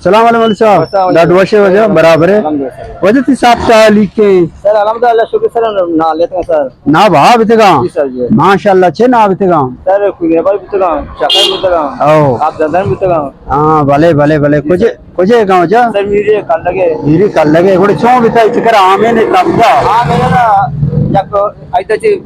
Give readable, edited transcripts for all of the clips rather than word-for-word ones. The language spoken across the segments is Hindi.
सलाम अलैकुम साहब दाद वशे वजह बराबर है वजह थी साहब ता लिखे सर अल्हम्दुलिल्लाह शुक्र सर ना लेते हैं सर ना भाव बितेगा जी सर जी माशाल्लाह छे ना बितेगा सर कुछ पर बितेगा शक्कर बितेगा ओ आप दंदन बितेगा हां भले भले भले कुछ गांव जा सर मेरे कल लगे मेरी कल लगे थोड़े छो बिता इचकर आमे ने तबदा हां मेरा ना जब आइताची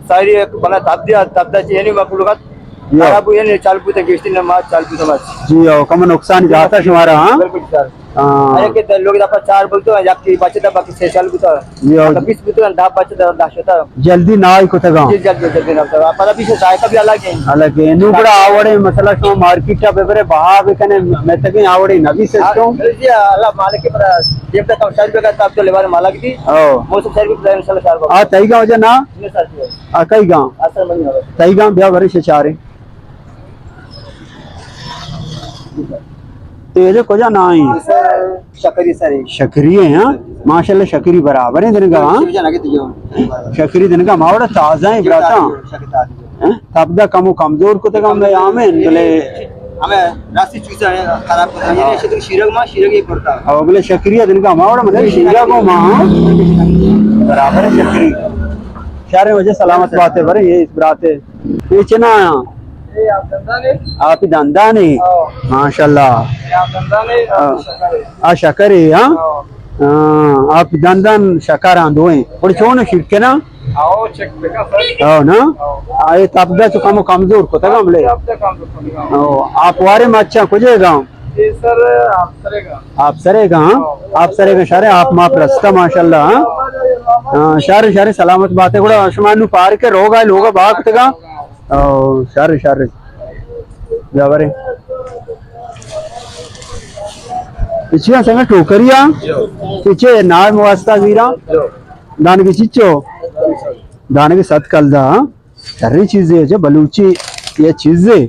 सारी एक बना तबदाची यानी मखलूकात खराब हुई है चाल पूते किस्ती ने मार चाल पूते मार जी ओ कम नुकसान जाता तुम्हारा हां बिल्कुल सर हां अरे के लोग दापा चार बोलते हैं जबकि बच्चे दा बाकी 6 साल बुता जी ओ 20 बुता दा बच्चे दा 10 होता जल्दी ना आई कोतगा जी जल्दी ना सर पर अभी से जायका भी अलग है అలాగే నువ్వు కూడా ఆవడే మసాలా షో మార్కెట్ బెబరే బాగా కనే మెత్తకి ఆవడే నవి సెస్టో जी अल्लाह मालिक पर जब तक सर पे का तब तो लेवार मालिक दी ఓ मौसम सर भी प्लान इंशाल्लाह सर ఆ తైగా వజ నా नहीं सर जी ఆ కైగా असर नहीं होगा తైగా బ్యా వరి షచారే तेरे को जा ना ही सर शकरी सर शकरी है हां माशाल्लाह शकरी बराबर है दिन का हां शिवजा लगे दियो शकरी दिन का मावड़ा ताजा है ब्राता हैं तब दा कम कमजोर को तक मैं आमे बोले हमें राशि चूसा है खराब कर ये ने शिरक मा शिरक ही पड़ता अब बोले शकरिया दिन का मावड़ा मतलब शिरा को मां बराबर है शकरी सारे वजह सलामत बात है बरे ये इस बराते पीछे ना ये आप धंधा ने आप ही धंधा नहीं माशाल्लाह आप धंधा ने शक्कर है आ शकरी हां आप दंदन शकार आंदोए और छोन शिरके ना आओ चेक देखा सर हो ना आए तबदा तो कम कमजोर को तक हमले अब तक काम तो ओ आप वारे में अच्छा कुजेगा ये सर आप करेगा आप सरेगा हां आप सरेगा शारे आप माप रस्ता माशाल्लाह हां शारे शारे सलामत बातें కూడా आसमान नु पार के रोगा लोगा बाग तक ओ शारे शारे जावरे पिछिया संग टोकरिया पिछे नाम वास्ता वीरा दान की चिच्चो दान की सत कलदा सारी चीजें जो बलूची ये चीजें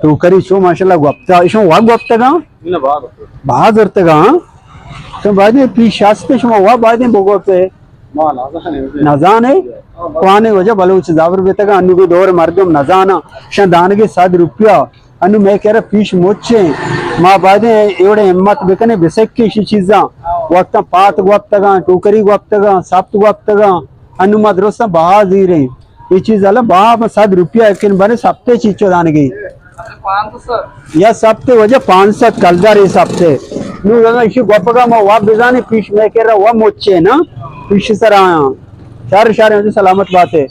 टोकरी शो माशाल्लाह गुप्ता इसो वाग गुप्ता का ना बाग बाग करतगा तो बाद में पी शास्त्र शो वा बाद में बोगोते मां नजाने पाने वजह बलूच जावर बेतगा अनु को दौर मर्दम नजाना शदान के 7 रुपया अनु मैं कह रहा पीश मोचे मां बादे एवढे हिम्मत बेकने बेसक्की इशी चीजा वक्त पात गुप्तगा टोकरी गुप्तगा साप्त गुप्तगा अनु मद्रसा बाजी रे ये चीज अला बाप 7 रुपया किन बने सप्ते चीचो दान गई 500 सर या सप्ते वजह 500 कलदार ये सप्ते नु गंगा इशी गोपगा मा वा बेजाने पीश मैं कह रहा वा मोचे ना पीश सर आया शार शार मुझे सलामत बात है